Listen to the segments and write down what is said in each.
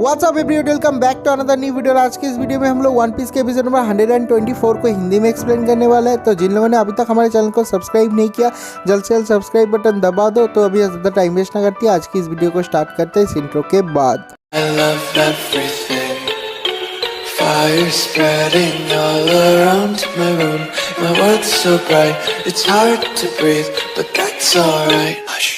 WhatsApp everyone, welcome back to another new video. आज के इस वीडियो में हम लोग वन पीस के एपिसोड नंबर 124 को हिंदी में एक्सप्लेन करने वाला है। तो जिन लोगों ने अभी तक हमारे चैनल को सब्सक्राइब नहीं किया, जल्द से जल्द सब्सक्राइब बटन दबा दो। तो अभी ज़्यादा टाइम वेस्ट ना करती, आज की इस वीडियो को स्टार्ट करते हैं इस इंट्रो के बाद। Fire spreading all around my room. My world's so bright, it's hard to breathe, but that's alright. Hush.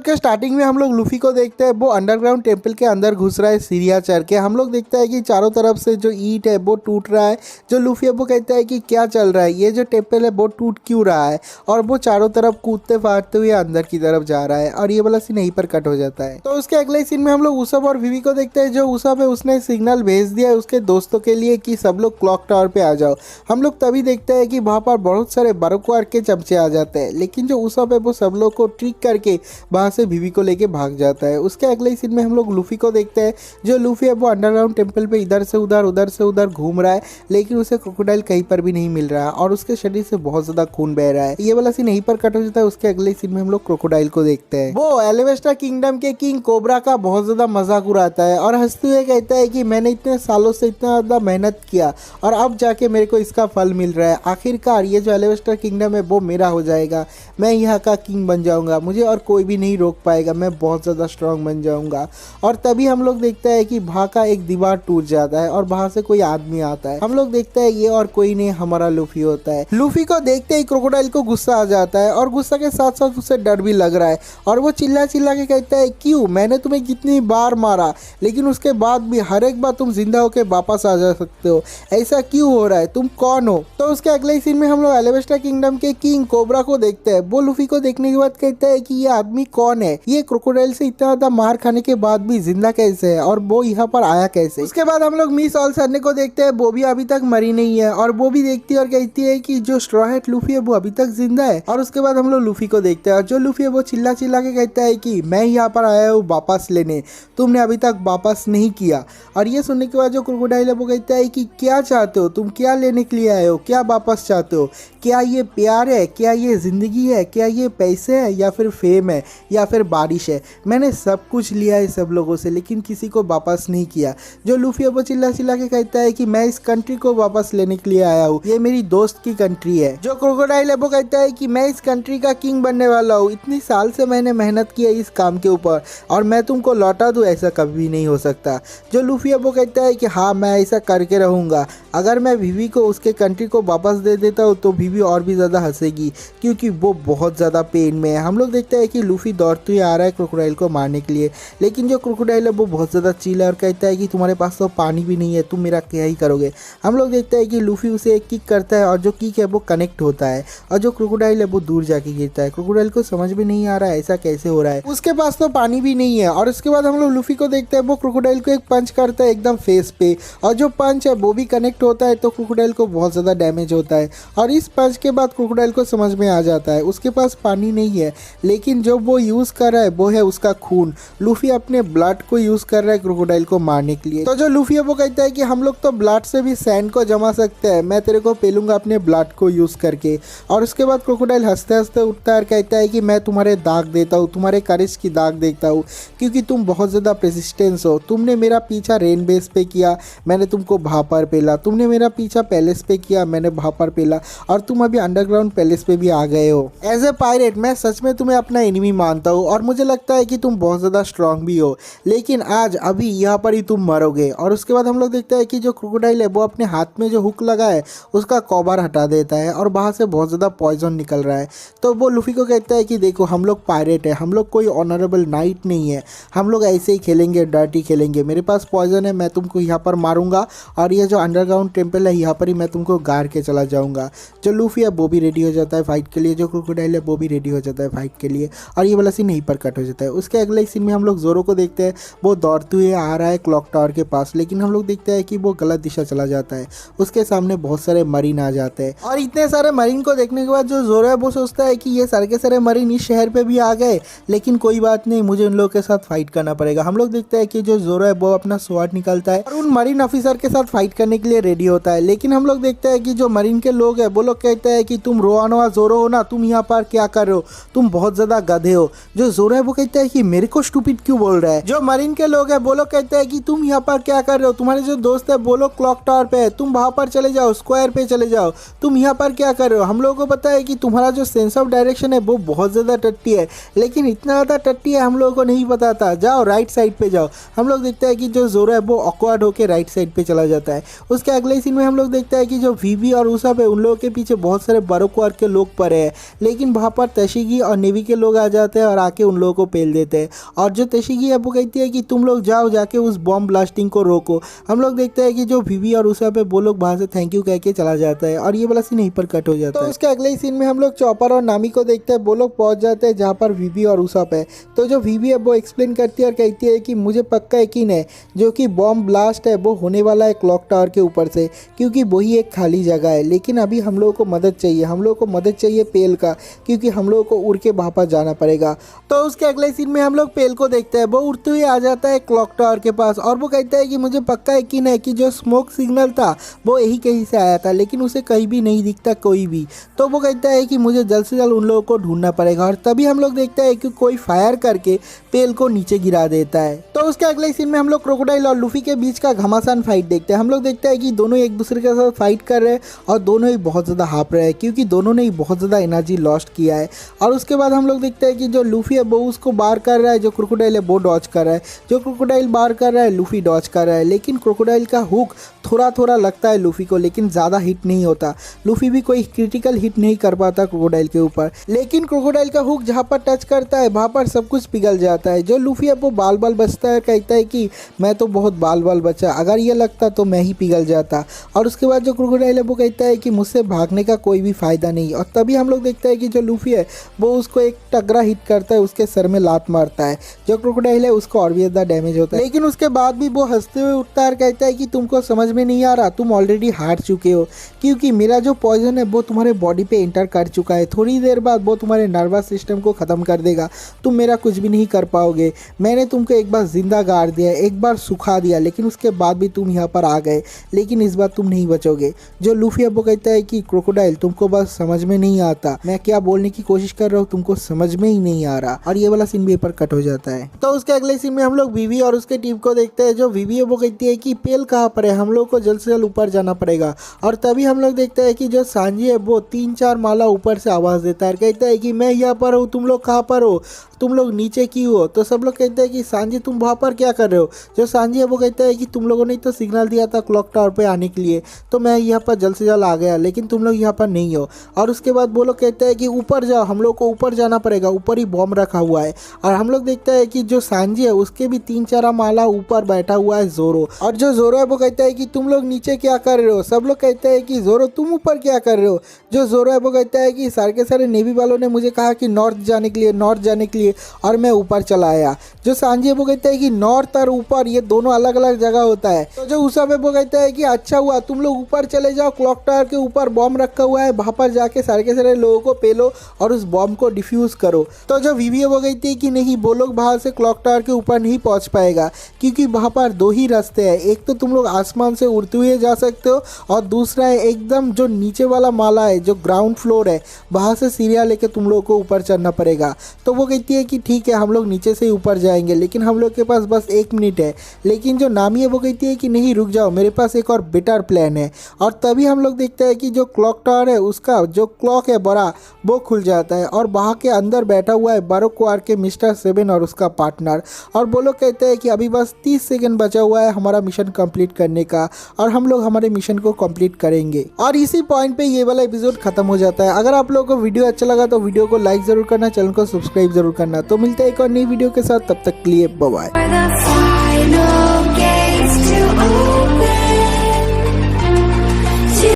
के स्टार्टिंग में हम लोग लूफी को देखते हैं, वो अंडरग्राउंड टेम्पल के अंदर घुस रहा है सीढ़ियाँ चढ़ के। हम लोग देखते हैं कि चारों तरफ से जो ईंट है वो टूट रहा है। जो लूफी है वो कहता है कि क्या चल रहा है, ये जो टेम्पल है वो टूट क्यों रहा है, और वो चारों तरफ कूदते फाड़ते हुए अंदर की तरफ जा रहा है। और ये वाला सीन यहीं पर कट हो जाता है। तो उसके अगले सीन में हम लोग उसब और विवी को देखते हैं। जो उसब है उसने सिग्नल भेज दिया है उसके दोस्तों के लिए कि सब लोग क्लॉक टावर पे आ जाओ। हम लोग तभी देखते हैं कि वहाँ पर बहुत सारे बर्फबार के चमचे आ जाते हैं, लेकिन जो उसब है वो सब लोग को ट्रिक करके वहाँ से विवी को लेके भाग जाता है। उसके अगले सीन में हम लोग लूफी को देखते हैं। जो लूफी है वो अंडरग्राउंड टेम्पल पे इधर से उधर घूम रहा है, लेकिन उसे क्रोकोडाइल कहीं पर भी नहीं मिल रहा और उसके शरीर से बहुत ज्यादा खून बह रहा है। ये वाला सीन यहीं पर कट हो जाता है। उसके अगले सीन में हम लोग क्रोकोडाइल को देखते हैं। वो एलिवेस्टा किंगडम के किंग कोबरा का बहुत ज्यादा मजाक उड़ाता है और हंसते हुए कहता है कि मैंने इतने सालों से इतना ज्यादा मेहनत किया और अब जाके मेरे को इसका फल मिल रहा है। आखिरकार ये जो एलिवेस्टा किंगडम है वो मेरा हो जाएगा, मैं यहाँ का किंग बन जाऊंगा, मुझे और कोई भी नहीं रोक पाएगा, मैं बहुत ज़्यादा स्ट्रांग बन जाऊंगा। और तभी हम लोग देखते हैं कि वहाँ का एक दीवार टूट जाता है और वहाँ से कोई आदमी आता है। हम लोग देखते हैं ये और कोई नहीं हमारा लूफी होता है। लूफी को देखते ही क्रोकोडाइल को गुस्सा आ जाता है और गुस्सा के साथ साथ उसे डर भी लग रहा है और वो चिल्ला चिल्ला के कहता है, क्यों, मैंने तुम्हें कितनी बार मारा लेकिन उसके बाद भी हर एक बार तुम जिंदा होकर वापस आ जा सकते हो, ऐसा क्यों हो रहा है, तुम कौन हो? तो उसके अगले सीन में हम लोग एलिवेस्टा किंगडम के किंग कोबरा को देखते हैं। वो लूफी को देखने के बाद कहता है कि ये आदमी कौन है, ये क्रोकोडाइल से इतना ज्यादा मार खाने के बाद भी जिंदा कैसे है और वो यहाँ पर आया कैसे? उसके बाद हम लोग मिस ऑल सन्ने को देखते हैं। वो भी अभी तक मरी नहीं है और वो भी देखती है और कहती है कि जो स्ट्रॉ हैट लूफी है वो अभी तक जिंदा है। और उसके बाद हम लोग लूफी को देखते हैं और जो लूफी है वो चिल्ला चिल्ला के कहता है कि मैं यहाँ पर आया हूँ वापस लेने, तुमने अभी तक वापस नहीं किया। और ये सुनने के बाद जो क्रोकोडाइल है वो कहता है कि क्या चाहते हो, तुम क्या लेने के लिए आए हो, क्या वापस चाहते हो? क्या ये प्यार है, क्या ये जिंदगी है, क्या ये पैसे है, या फिर फेम है, या फिर बारिश है? मैंने सब कुछ लिया है सब लोगों से लेकिन किसी को वापस नहीं किया। जो लूफी है वो चिल्ला चिल्ला के कहता है कि मैं इस कंट्री को वापस लेने के लिए आया हूँ, ये मेरी दोस्त की कंट्री है। जो क्रोकोडाइल है वो कहता है कि मैं इस कंट्री का किंग बनने वाला हूँ, इतनी साल से मैंने मेहनत की है इस काम के ऊपर और मैं तुमको लौटा दूँ, ऐसा कभी भी नहीं हो सकता। जो लूफी है वो कहता है कि हाँ, मैं ऐसा करके रहूँगा। अगर मैं विवी को उसके कंट्री को वापस दे देता हूँ तो विवी और भी ज़्यादा हंसेगी क्योंकि वो बहुत ज़्यादा पेन में है। हम लोग देखते हैं कि लूफी दौड़ते हुए आ रहा है क्रोकोडाइल को मारने के लिए, लेकिन जो क्रोकोडाइल है वो बहुत ज़्यादा चिल है और कहता है कि तुम्हारे पास तो पानी भी नहीं है, तुम मेरा क्या ही करोगे? हम लोग देखते हैं कि लूफी उसे एक किक करता है और जो किक है वो कनेक्ट होता है और जो क्रोकोडाइल है वो दूर जाके गिरता है। क्रोकोडाइल को समझ में नहीं आ रहा है ऐसा कैसे हो रहा है, उसके पास तो पानी भी नहीं है। और उसके बाद हम लोग लूफी को देखते हैं, वो क्रोकोडाइल को एक पंच करता है एकदम फेस पे और जो पंच है वो भी कनेक्ट होता है तो क्रोकोडाइल को बहुत ज़्यादा डैमेज होता है। और इस पंच के बाद क्रोकोडाइल को समझ में आ जाता है उसके पास पानी नहीं है, लेकिन जो वो यूज़ कर रहा है वो है उसका खून। लूफी अपने ब्लड को यूज़ कर रहा है क्रोकोडाइल को मारने के लिए। तो जो लूफी है वो कहता है कि हम लोग तो ब्लड से भी सैंड को जमा सकते हैं, मैं तेरे को पेलूंगा अपने ब्लड को यूज़ करके। और उसके बाद क्रोकोडाइल हंसते हंसते उठता है और कहता है कि मैं तुम्हारे दाग देता हूँ, तुम्हारे करेज की दाग देखता हूँ क्योंकि तुम बहुत ज़्यादा प्रेसिस्टेंस हो। तुमने मेरा पीछा रेन बेस पे किया, मैंने तुमको भापर पेला, तुमने मेरा पीछा पैलेस पे किया, मैंने भापर पेला, और तुम अभी अंडरग्राउंड पैलेस पे भी आ गए हो। एज ए पायरेट मैं सच में तुम्हें अपना एनिमी मानता हूँ और मुझे लगता है कि तुम बहुत ज़्यादा स्ट्रांग भी हो, लेकिन आज अभी यहाँ पर ही तुम मरोगे। और उसके बाद हम लोग देखते हैं कि जो क्रोकोडाइल है वो अपने हाथ में जो हुक लगा है उसका कवर हटा देता है और वहाँ से बहुत ज़्यादा पॉइजन निकल रहा है। तो वो लूफी को कहता है कि देखो, हम लोग पायरेट है, हम लोग कोई ऑनरेबल नाइट नहीं है, हम लोग ऐसे ही खेलेंगे, डर्टी खेलेंगे। मेरे पास पॉइजन है, मैं तुमको यहाँ पर मारूंगा और ये जो अंडरग्राउंड टेम्पल है यहाँ पर ही मैं तुमको गाड़ के चला जाऊँगा। जो लूफी है वो भी रेडी हो जाता है फाइट के लिए, जो क्रोकोडाइल है वो भी रेडी हो जाता है फाइट के लिए। और ये वाला सीन यहीं पर कट हो जाता है। उसके अगले सीन में हम लोग जोरो को देखते हैं, वो दौड़ते हुए आ रहा है क्लॉक टावर के पास, लेकिन हम लोग देखते हैं कि वो गलत दिशा चला जाता है। उसके सामने बहुत सारे मरीन आ जाते हैं और इतने सारे मरीन को देखने के बाद जो जोरो है वो सोचता है कि ये सारे के सारे मरीन इस शहर पे भी आ गए, लेकिन कोई बात नहीं, मुझे उन लोगों के साथ फाइट करना पड़ेगा। हम लोग देखते हैं कि जो जोरो है वो अपना स्वॉर्ड निकालता है और उन मरीन ऑफिसर के साथ फाइट करने के लिए रेडी होता है। लेकिन हम लोग देखते हैं कि जो मरीन के लोग है वो लोग कहते हैं कि तुम रोआनोआ जोरो हो ना, तुम यहाँ पर क्या कर रहे हो, तुम बहुत ज्यादा गधे हो। जो जोरो है वो कहता है कि मेरे को स्टूपिड क्यों बोल रहा है। जो मरीन के लोग है वो लोग कहते हैं कि तुम यहाँ पर क्या कर रहे हो, तुम्हारे जो दोस्त है वो लोग क्लॉक टावर पे है, तुम वहां पर चले जाओ, स्क्वायर पे चले जाओ, तुम यहाँ पर क्या कर रहे हो। हम लोगों को पता है कि तुम्हारा जो सेंस ऑफ डायरेक्शन है वो बहुत ज्यादा टट्टी है, लेकिन इतना ज्यादा टट्टी है हम लोगों को नहीं पता था, जाओ राइट साइड पे जाओ। हम लोग देखते हैं कि जो जोरो है वो ऑकवर्ड होकर राइट साइड पे चला जाता है। उसके अगले सीन में हम लोग देखते हैं कि जो वीवी और उसाप है उन लोगों के पीछे बहुत सारे बारोक्वार के लोग पड़े हैं, लेकिन वहाँ पर तशीगी और नेवी के लोग आ जाते हैं और आके उन लोगों को पेल देते हैं। और जो तशीगी है वो कहती है कि तुम लोग जाओ जाके उस बॉम्ब ब्लास्टिंग को रोको। हम लोग देखते हैं कि जो वीवी और उसाप है वो लोग वहाँ से थैंक यू कह के चला जाता है और ये वाला सीन यहीं पर कट हो जाता है। तो उसके अगले सीन में हम लोग चॉपर और नामी को देखते हैं, वो लोग पहुंच जाते हैं जहाँ पर वीवी और उसाप है। तो जो वीवी है वो एक्सप्लेन करती है और कहती है कि मुझे पक्का यकीन है जो कि बॉम्ब ब्लास्ट है वो होने वाला है क्लॉक टावर के ऊपर से, क्योंकि वही एक खाली जगह है। लेकिन अभी हम लोगों को मदद चाहिए, हम लोगों को मदद चाहिए पेल का, क्योंकि हम लोगों को उड़ के वहाँ पर जाना पड़ेगा। तो उसके अगले सीन में हम लोग पेल को देखते हैं, वो उड़ते हुए आ जाता है क्लॉक टावर के पास और वो कहता है कि मुझे पक्का यकीन है कि जो स्मोक सिग्नल था वो यही कहीं से आया था, लेकिन उसे कहीं भी नहीं दिखता कोई भी। तो वो कहता है कि मुझे जल्द से जल्द उन लोगों को ढूंढना पड़ेगा और तभी हम लोग देखते हैं कि कोई फायर करके पेल को नीचे गिरा देता है। तो उसके अगले सीन में हम लोग क्रोकोडाइल और लूफी के बीच का घमासान फाइट देखते हैं। हम लोग देखते हैं कि दोनों एक दूसरे के साथ फाइट कर रहे हैं और दोनों ही बहुत ज़्यादा हाफ रहे हैं, क्योंकि दोनों ने ही बहुत ज़्यादा एनर्जी लॉस्ट किया है। और उसके बाद हम लोग देखते हैं कि जो लूफी है वो उसको बार कर रहा है, जो क्रोकोडाइल है वो डॉच कर रहा है। जो क्रोकोडाइल बार कर रहा है लूफी डॉच कर रहा है, लेकिन क्रोकोडाइल का हुक थोड़ा थोड़ा लगता है लूफी को, लेकिन ज़्यादा हिट नहीं होता। लूफी भी कोई क्रिटिकल हिट नहीं कर पाता क्रोकोडाइल के ऊपर, लेकिन क्रोकोडाइल का हुक जहाँ पर टच करता है वहाँ पर सब कुछ पिघल जाता है। जो लूफी है वो बाल बाल बचता है, कहता है कि मैं तो बहुत बाल बाल बचा, अगर ये लगता तो मैं ही पिघल जाता। और उसके बाद जो क्रोकोडाइल है वो कहता है कि मुझसे भागने का कोई भी फ़ायदा नहीं। और तभी हम लोग देखते हैं कि जो लूफी है वो उसको एक टगरा हिट करता है, उसके सर में लात मारता है। जो क्रोकोडाइल है उसको और भी ज़्यादा डैमेज होता है, लेकिन उसके बाद भी वो हंसते हुए उठता है और कहता है कि तुमको समझ में नहीं आ रहा, तुम ऑलरेडी हार चुके हो, क्योंकि मेरा जो पॉइजन है वो तुम्हारे बॉडी पे एंटर कर चुका है। थोड़ी देर बाद वो तुम्हारे नर्वस सिस्टम को ख़त्म कर देगा, तुम मेरा कुछ भी नहीं कर पाओगे। मैंने तुमको एक बार जिंदा गाड़ दिया, एक बार सुखा दिया, लेकिन उसके बाद भी तुम यहाँ पर आ गए, लेकिन इस बार तुम नहीं बचोगे। जो लूफी वो कहता है कि क्रोकोडाइल तुमको बस समझ में नहीं आता, मैं क्या बोलने की कोशिश कर रहा हूँ तुमको समझ में ही नहीं आ रहा। और ये वाला सीन भी पर कट हो जाता है। तो उसके अगले सीन में हम लोग वीवी और उसके टीम को देखते हैं। जो वीवी है वो कहती है कि पेल कहाँ पर है, हम लोग को जल्द से जल्द ऊपर जाना पड़ेगा। और तभी हम लोग देखते हैं कि जो सांजी है वो 3-4 माला ऊपर से आवाज़ देता है, कहता है कि मैं यहाँ पर हूँ, तुम लोग कहाँ पर हो, तुम लोग नीचे क्यों हो। तो सब लोग कहते हैं कि सांजी तुम वहाँ पर क्या कर रहे हो। जो सांजी है वो कहता है कि तुम लोगों ने तो सिग्नल दिया था क्लॉक टावर पे आने के लिए, तो मैं यहाँ पर जल्द से जल्द आ गया, लेकिन तुम लोग यहाँ पर नहीं हो। और उसके बाद वो लोग कहते हैं कि ऊपर जाओ, हम लोग को ऊपर जाना पड़ेगा, ऊपर ही बॉम्ब रखा हुआ है। और हम लोग देखते हैं कि जो सांजी है उसके भी 3-4 माला ऊपर बैठा हुआ है जोरो। और जो जोरो है वो कहता है कि तुम लोग नीचे क्या कर रहे हो। सब लोग कहते हैं कि जोरो तुम ऊपर क्या कर रहे हो। जो जोरो है वो कहता है कि सारे के सारे नेवी वालों ने मुझे कहा कि नॉर्थ जाने के लिए, नॉर्थ जाने के लिए, और मैं ऊपर चला आया। जो सांजी है वो कहता है कि नॉर्थ और ऊपर ये दोनों अलग अलग जगह होता है। तो जो उसाप है वो कहता है कि अच्छा हुआ तुम लोग ऊपर चले जाओ, क्लॉक टावर के ऊपर बॉम्ब रखा हुआ है, वहां पर जाके सारे के सारे लोगों को पेलो और उस बॉम्ब को डिफ्यूज करो। तो जो वीवी है वो कहती है कि नहीं, वो लोग बाहर से क्लॉक टावर के ऊपर नहीं पहुंच पाएगा, क्योंकि वहां पर 2 ही रास्ते हैं। एक तो तुम लोग आसमान से उड़ते हुए जा सकते हो, और दूसरा है एकदम जो नीचे वाला माला है, जो ग्राउंड फ्लोर है, वहां से सीढ़ियाँ लेके तुम लोगों को ऊपर चढ़ना पड़ेगा। तो वो कहती है कि ठीक है, हम लोग नीचे से ही ऊपर जाएंगे, लेकिन हम लोग के पास बस 1 मिनट है। लेकिन जो नामी है वो कहती है कि नहीं रुक जाओ, मेरे पास एक और बेटर प्लान है। और तभी हम लोग देखते हैं कि जो क्लॉक टावर है उसका जो क्लॉक है बड़ा वो खुल जाता है, और वहाँ के अंदर बैठा हुआ है बारोक्वार के मिस्टर 7 और उसका पार्टनर। और वो लोग कहते हैं कि अभी बस 30 सेकंड बचा हुआ है हमारा मिशन कंप्लीट करने का, और हम लोग हमारे मिशन को कंप्लीट करेंगे। और इसी पॉइंट पे ये वाला एपिसोड खत्म हो जाता है। अगर आप लोगों को वीडियो अच्छा लगा तो वीडियो को लाइक जरूर करना, चैनल को सब्सक्राइब जरूर करना। तो मिलते हैं एक और नई वीडियो के साथ, तब तक के लिए बाय बाय।